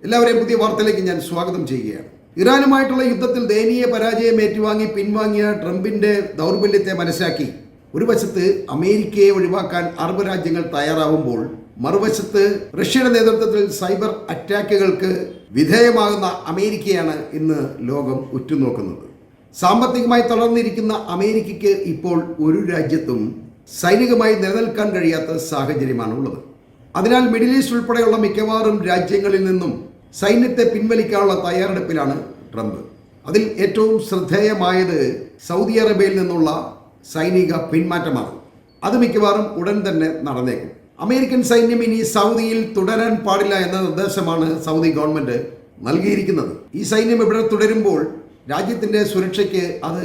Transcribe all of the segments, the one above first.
എല്ലാവരെയും പുതിയ വാർത്തയിലേക്ക് ഞാൻ സ്വാഗതം ചെയ്യുകയാണ്. ഇറാനുമായിട്ടുള്ള യുദ്ധത്തിൽ ദയനീയ പരാജയം ഏറ്റുവാങ്ങി പിൻവാങ്ങിയ ട്രംപിന്റെ ദൗർബല്യത്തെ മനസ്സിലാക്കി ഒരു വശത്ത് അമേരിക്കയെ ഒഴിവാക്കാൻ അറബ് രാജ്യങ്ങൾ തയ്യാറാവുമ്പോൾ മറുവശത്ത് റഷ്യയുടെ നേതൃത്വത്തിൽ സൈബർ അറ്റാക്കുകൾക്ക് വിധേയമാകുന്ന അമേരിക്കയാണ് ഇന്ന് ലോകം ഉറ്റുനോക്കുന്നത്. സാമ്പത്തികമായി തളർന്നിരിക്കുന്ന അമേരിക്കയ്ക്ക് ഇപ്പോൾ ഒരു രാജ്യത്തും സൈനികമായി നിലനിൽക്കാൻ കഴിയാത്ത സാഹചര്യമാണുള്ളത്. അതിനാൽ മിഡിൽ ഈസ്റ്റ് ഉൾപ്പെടെയുള്ള മിക്കവാറും രാജ്യങ്ങളിൽ നിന്നും സൈന്യത്തെ പിൻവലിക്കാനുള്ള തയ്യാറെടുപ്പിലാണ് ട്രംപ്. അതിൽ ഏറ്റവും ശ്രദ്ധേയമായത് സൗദി അറേബ്യയിൽ നിന്നുള്ള സൈനിക പിന്മാറ്റമാണ്. അത് മിക്കവാറും ഉടൻ തന്നെ നടന്നേക്കും. അമേരിക്കൻ സൈന്യം ഇനി സൗദിയിൽ തുടരാൻ പാടില്ല എന്ന നിർദ്ദേശമാണ് സൗദി ഗവൺമെന്റ് നൽകിയിരിക്കുന്നത്. ഈ സൈന്യം ഇവിടെ തുടരുമ്പോൾ രാജ്യത്തിന്റെ സുരക്ഷയ്ക്ക് അത്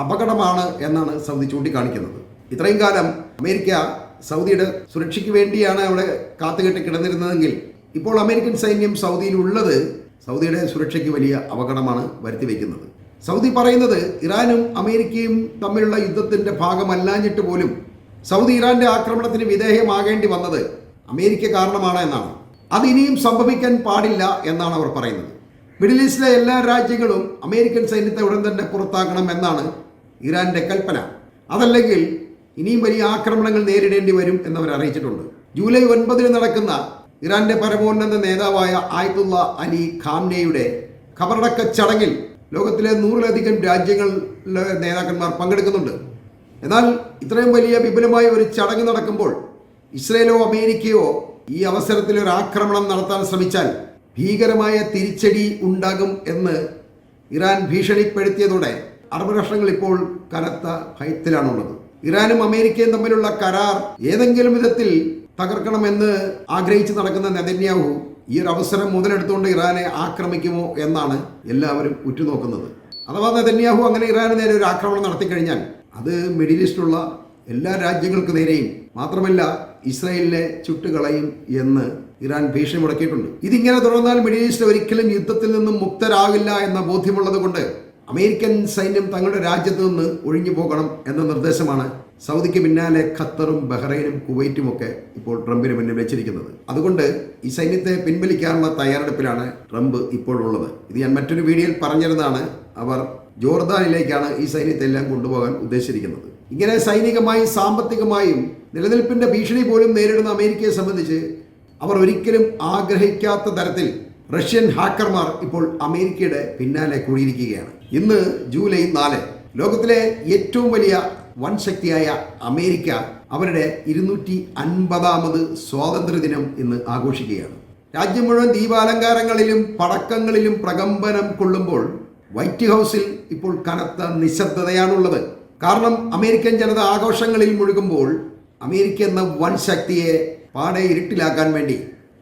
അപകടമാണ് എന്നാണ് സൗദി ചൂണ്ടിക്കാണിക്കുന്നത്. ഇത്രയും കാലം അമേരിക്ക സൗദിയുടെ സുരക്ഷയ്ക്ക് വേണ്ടിയാണ് അവിടെ കാത്തുകെട്ടി കിടന്നിരുന്നതെങ്കിൽ ഇപ്പോൾ അമേരിക്കൻ സൈന്യം സൗദിയിൽ ഉള്ളത് സൗദിയുടെ സുരക്ഷയ്ക്ക് വലിയ അപകടമാണ് വരുത്തി വയ്ക്കുന്നത്. സൗദി പറയുന്നത് ഇറാനും അമേരിക്കയും തമ്മിലുള്ള യുദ്ധത്തിന്റെ ഭാഗമല്ലാഞ്ഞിട്ട് പോലും സൗദി ഇറാന്റെ ആക്രമണത്തിന് വിധേയമാകേണ്ടി വന്നത് അമേരിക്ക കാരണമാണ് എന്നാണ്. അത് ഇനിയും സംഭവിക്കാൻ പാടില്ല എന്നാണ് അവർ പറയുന്നത്. മിഡിൽ ഈസ്റ്റിലെ എല്ലാ രാജ്യങ്ങളും അമേരിക്കൻ സൈന്യത്തെ ഉടൻ തന്നെ പുറത്താക്കണം എന്നാണ് ഇറാന്റെ കൽപ്പന. അതല്ലെങ്കിൽ ഇനിയും വലിയ ആക്രമണങ്ങൾ നേരിടേണ്ടി വരും എന്നവർ അറിയിച്ചിട്ടുണ്ട്. ജൂലൈ 9 നടക്കുന്ന ഇറാന്റെ പരമോന്നത നേതാവായ ആയത്തുള്ള അലി ഖാംനെയുടെ ഖബറടക്ക ചടങ്ങിൽ ലോകത്തിലെ 100-ലധികം രാജ്യങ്ങളിലെ നേതാക്കന്മാർ പങ്കെടുക്കുന്നുണ്ട്. എന്നാൽ ഇത്രയും വലിയ വിപുലമായ ഒരു ചടങ്ങ് നടക്കുമ്പോൾ ഇസ്രയേലോ അമേരിക്കയോ ഈ അവസരത്തിൽ ഒരു ആക്രമണം നടത്താൻ ശ്രമിച്ചാൽ ഭീകരമായ തിരിച്ചടി ഉണ്ടാകും എന്ന് ഇറാൻ ഭീഷണിപ്പെടുത്തിയതോടെ അറബ് രാഷ്ട്രങ്ങൾ ഇപ്പോൾ കനത്ത ഭയത്തിലാണുള്ളത്. ഇറാനും അമേരിക്കയും തമ്മിലുള്ള കരാർ ഏതെങ്കിലും വിധത്തിൽ തകർക്കണമെന്ന് ആഗ്രഹിച്ച് നടക്കുന്ന നെതന്യാഹു ഈ ഒരു അവസരം മുതലെടുത്തുകൊണ്ട് ഇറാനെ ആക്രമിക്കുമോ എന്നാണ് എല്ലാവരും ഉറ്റുനോക്കുന്നത്. അഥവാ നെതന്യാഹു അങ്ങനെ ഇറാന് നേരെ ഒരു ആക്രമണം നടത്തിക്കഴിഞ്ഞാൽ അത് മിഡിൽ ഈസ്റ്റിലുള്ള എല്ലാ രാജ്യങ്ങൾക്ക് നേരെയും മാത്രമല്ല ഇസ്രായേലിനെ ചുട്ടുകളയും എന്ന് ഇറാൻ ഭീഷണി മുടക്കിയിട്ടുണ്ട്. ഇതിങ്ങനെ തുടർന്നാൽ മിഡിൽ ഈസ്റ്റ് ഒരിക്കലും യുദ്ധത്തിൽ നിന്നും മുക്തരാകില്ല എന്ന ബോധ്യമുള്ളത് കൊണ്ട് അമേരിക്കൻ സൈന്യം തങ്ങളുടെ രാജ്യത്ത് നിന്ന് ഒഴിഞ്ഞു പോകണം എന്ന നിർദ്ദേശമാണ് സൗദിക്ക് പിന്നാലെ ഖത്തറും ബഹ്റൈനും കുവൈറ്റും ഒക്കെ ഇപ്പോൾ ട്രംപിന് മുന്നിൽ വെച്ചിരിക്കുന്നത്. അതുകൊണ്ട് ഈ സൈന്യത്തെ പിൻവലിക്കാനുള്ള തയ്യാറെടുപ്പിലാണ് ട്രംപ് ഇപ്പോഴുള്ളത്. ഇത് ഞാൻ മറ്റൊരു വീഡിയോയിൽ പറഞ്ഞിരുന്നതാണ്. അവർ ജോർദാനിലേക്കാണ് ഈ സൈന്യത്തെ എല്ലാം കൊണ്ടുപോകാൻ ഉദ്ദേശിച്ചിരിക്കുന്നത്. ഇങ്ങനെ സൈനികമായും സാമ്പത്തികമായും നിലനിൽപ്പിന്റെ ഭീഷണി പോലും നേരിടുന്ന അമേരിക്കയെ സംബന്ധിച്ച് അവർ ഒരിക്കലും ആഗ്രഹിക്കാത്ത തരത്തിൽ റഷ്യൻ ഹാക്കർമാർ ഇപ്പോൾ അമേരിക്കയുടെ പിന്നാലെ കൂടിയിരിക്കുകയാണ്. ഇന്ന് ജൂലൈ 4 ലോകത്തിലെ ഏറ്റവും വലിയ വൻ ശക്തിയായ അമേരിക്ക അവരുടെ 250ാമത് സ്വാതന്ത്ര്യ ദിനം ഇന്ന് ആഘോഷിക്കുകയാണ്. രാജ്യം മുഴുവൻ ദീപാലങ്കാരങ്ങളിലും പടക്കങ്ങളിലും പ്രകമ്പനം കൊള്ളുമ്പോൾ വൈറ്റ് ഹൗസിൽ ഇപ്പോൾ കനത്ത നിശബ്ദതയാണുള്ളത്. കാരണം അമേരിക്കൻ ജനത ആഘോഷങ്ങളിൽ മുഴുകുമ്പോൾ അമേരിക്ക എന്ന വൻ ശക്തിയെ പാടെ ഇരുട്ടിലാക്കാൻ വേണ്ടി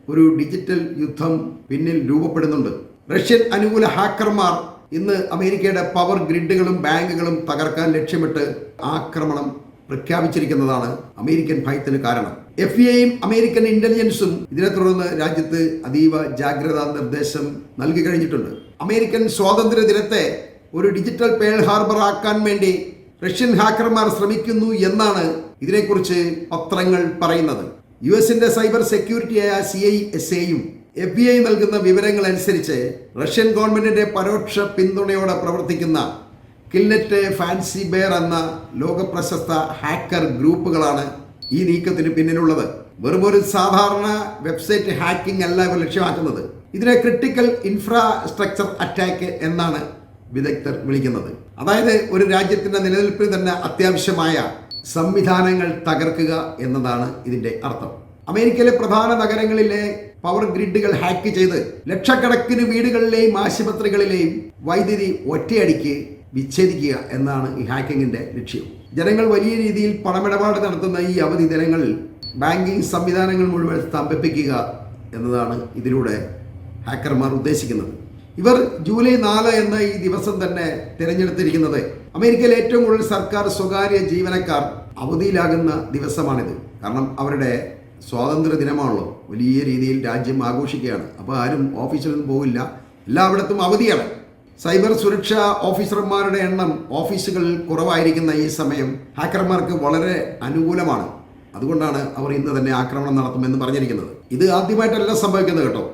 ഒരു ഡിജിറ്റൽ യുദ്ധം പിന്നിൽ രൂപപ്പെടുന്നുണ്ട്. റഷ്യൻ അനുകൂല ഹാക്കർമാർ ഇന്ന് അമേരിക്കയുടെ പവർ ഗ്രിഡുകളും ബാങ്കുകളും തകർക്കാൻ ലക്ഷ്യമിട്ട് ആക്രമണം പ്രഖ്യാപിച്ചിരിക്കുന്നതാണ് അമേരിക്കൻ ഭയത്തിന് കാരണം. FBI-യും അമേരിക്കൻ ഇന്റലിജൻസും ഇതിനെ തുടർന്ന് രാജ്യത്ത് അതീവ ജാഗ്രതാ നിർദ്ദേശം നൽകി കഴിഞ്ഞിട്ടുണ്ട്. അമേരിക്കൻ സ്വാതന്ത്ര്യ ദിനത്തെ ഒരു ഡിജിറ്റൽ പേൾ ഹാർബർ ആക്കാൻ വേണ്ടി റഷ്യൻ ഹാക്കർമാർ ശ്രമിക്കുന്നു എന്നാണ് ഇതിനെക്കുറിച്ച് പത്രങ്ങൾ പറയുന്നത്. US-ന്റെ സൈബർ സെക്യൂരിറ്റിയായ CISA-യും FBI നൽകുന്ന വിവരങ്ങൾ അനുസരിച്ച് റഷ്യൻ ഗവൺമെന്റിന്റെ പരോക്ഷ പിന്തുണയോടെ പ്രവർത്തിക്കുന്ന കിൽനെറ്റ്, ഫാൻസി ബെയർ എന്ന ലോകപ്രശസ്ത ഹാക്കർ ഗ്രൂപ്പുകളാണ് ഈ നീക്കത്തിന് പിന്നിലുള്ളത്. വെറുമൊരു സാധാരണ വെബ്സൈറ്റ് ഹാക്കിംഗ് അല്ല ഇവർ ലക്ഷ്യമാക്കുന്നത്. ഇതിനെ ക്രിട്ടിക്കൽ ഇൻഫ്രാസ്ട്രക്ചർ അറ്റാക്ക് എന്നാണ് വിദഗ്ധർ വിളിക്കുന്നത്. അതായത് ഒരു രാജ്യത്തിന്റെ നിലനിൽപ്പിന് തന്നെ അത്യാവശ്യമായ സംവിധാനങ്ങൾ തകർക്കുക എന്നതാണ് ഇതിന്റെ അർത്ഥം. അമേരിക്കയിലെ പ്രധാന നഗരങ്ങളിലെ പവർ ഗ്രിഡുകൾ ഹാക്ക് ചെയ്ത് ലക്ഷക്കണക്കിന് വീടുകളിലെയും ആശുപത്രികളിലെയും വൈദ്യുതി ഒറ്റയടിക്ക് വിച്ഛേദിക്കുക എന്നാണ് ഈ ഹാക്കിങ്ങിന്റെ ലക്ഷ്യം. ജനങ്ങൾ വലിയ രീതിയിൽ പണമിടപാട് നടത്തുന്ന ഈ അവധി ദിനങ്ങളിൽ ബാങ്കിംഗ് സംവിധാനങ്ങൾ മുഴുവൻ സ്തംഭിപ്പിക്കുക എന്നതാണ് ഇതിലൂടെ ഹാക്കർമാർ ഉദ്ദേശിക്കുന്നത്. ഇവർ ജൂലൈ 4 എന്ന ഈ ദിവസം തന്നെ തിരഞ്ഞെടുത്തിരിക്കുന്നത് അമേരിക്കയിലെ ഏറ്റവും കൂടുതൽ സർക്കാർ സ്വകാര്യ ജീവനക്കാർ അവധിയിലാകുന്ന ദിവസമാണിത്. കാരണം അവരുടെ സ്വാതന്ത്ര്യ ദിനമാണല്ലോ. വലിയ രീതിയിൽ രാജ്യം ആഘോഷിക്കുകയാണ്. അപ്പോൾ ആരും ഓഫീസിലൊന്നും പോകില്ല, എല്ലായിടത്തും അവധിയാണ്. സൈബർ സുരക്ഷാ ഓഫീസർമാരുടെ എണ്ണം ഓഫീസുകളിൽ കുറവായിരിക്കുന്ന ഈ സമയം ഹാക്കർമാർക്ക് വളരെ അനുകൂലമാണ്. അതുകൊണ്ടാണ് അവർ ഇന്ന് തന്നെ ആക്രമണം നടത്തുമെന്ന് പറഞ്ഞിരിക്കുന്നത്. ഇത് ആദ്യമായിട്ടല്ല സംഭവിക്കുന്നത് കേട്ടോ.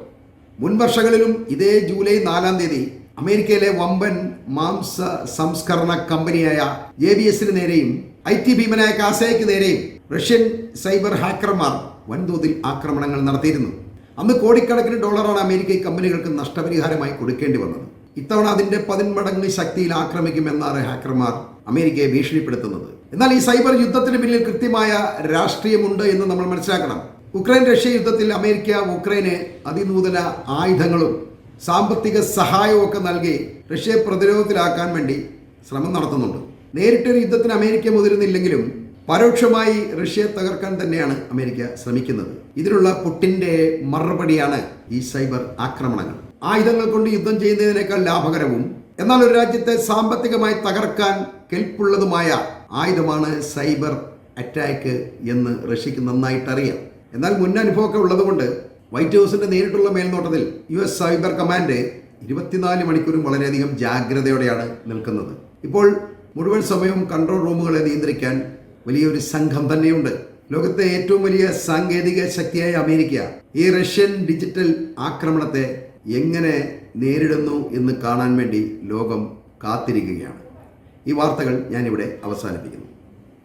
മുൻ വർഷങ്ങളിലും ഇതേ ജൂലൈ 4-ാം തീയതി അമേരിക്കയിലെ വമ്പൻ മാംസ സംസ്കരണ കമ്പനിയായ JBS നേരെയും IT ഭീമനായ കാസയ്ക്ക് നേരെയും റഷ്യൻ സൈബർ ഹാക്കർമാർ വൻതോതിൽ ആക്രമണങ്ങൾ നടത്തിയിരുന്നു. അന്ന് കോടിക്കണക്കിന് ഡോളറാണ് അമേരിക്ക ഈ കമ്പനികൾക്ക് നഷ്ടപരിഹാരമായി കൊടുക്കേണ്ടി വന്നത്. ഇത്തവണ അതിന്റെ 10 മടങ്ങ് ശക്തിയിൽ ആക്രമിക്കുമെന്നാണ് ഹാക്കർമാർ അമേരിക്കയെ ഭീഷണിപ്പെടുത്തുന്നത്. എന്നാൽ ഈ സൈബർ യുദ്ധത്തിന് പിന്നിൽ കൃത്യമായ രാഷ്ട്രീയമുണ്ട് എന്ന് നമ്മൾ മനസ്സിലാക്കണം. ഉക്രൈൻ റഷ്യ യുദ്ധത്തിൽ അമേരിക്ക ഉക്രൈന് അതിനൂതന ആയുധങ്ങളും സാമ്പത്തിക സഹായവും ഒക്കെ നൽകി റഷ്യയെ പ്രതിരോധത്തിലാക്കാൻ വേണ്ടി ശ്രമം നടത്തുന്നുണ്ട്. നേരിട്ടൊരു യുദ്ധത്തിന് അമേരിക്ക മുതിരുന്നില്ലെങ്കിലും പരോക്ഷമായി റഷ്യയെ തകർക്കാൻ തന്നെയാണ് അമേരിക്ക ശ്രമിക്കുന്നത്. ഇതിനുള്ള പുടിന്റെ മറുപടിയാണ് ഈ സൈബർ ആക്രമണങ്ങൾ. ആയുധങ്ങൾ കൊണ്ട് യുദ്ധം ചെയ്യുന്നതിനേക്കാൾ ലാഭകരവും എന്നാൽ ഒരു രാജ്യത്തെ സാമ്പത്തികമായി തകർക്കാൻ കെൽപ്പുള്ളതുമായ ആയുധമാണ് സൈബർ അറ്റാക്ക് എന്ന് റഷ്യക്ക് നന്നായിട്ട് അറിയാം. എന്നാൽ മുൻ അനുഭവമൊക്കെ ഉള്ളതുകൊണ്ട് വൈറ്റ് ഹൗസിന്റെ നേരിട്ടുള്ള മേൽനോട്ടത്തിൽ US സൈബർ കമാൻഡ് 24 മണിക്കൂറും വളരെയധികം ജാഗ്രതയോടെയാണ് നിൽക്കുന്നത്. ഇപ്പോൾ മുഴുവൻ സമയവും കൺട്രോൾ റൂമുകളെ നിയന്ത്രിക്കാൻ വലിയൊരു സംഘം തന്നെയുണ്ട്. ലോകത്തെ ഏറ്റവും വലിയ സാങ്കേതിക ശക്തിയായ അമേരിക്ക ഈ റഷ്യൻ ഡിജിറ്റൽ ആക്രമണത്തെ എങ്ങനെ നേരിടുന്നു എന്ന് കാണാൻ വേണ്ടി ലോകം കാത്തിരിക്കുകയാണ്. ഈ വാർത്തകൾ ഞാനിവിടെ അവസാനിപ്പിക്കുന്നു.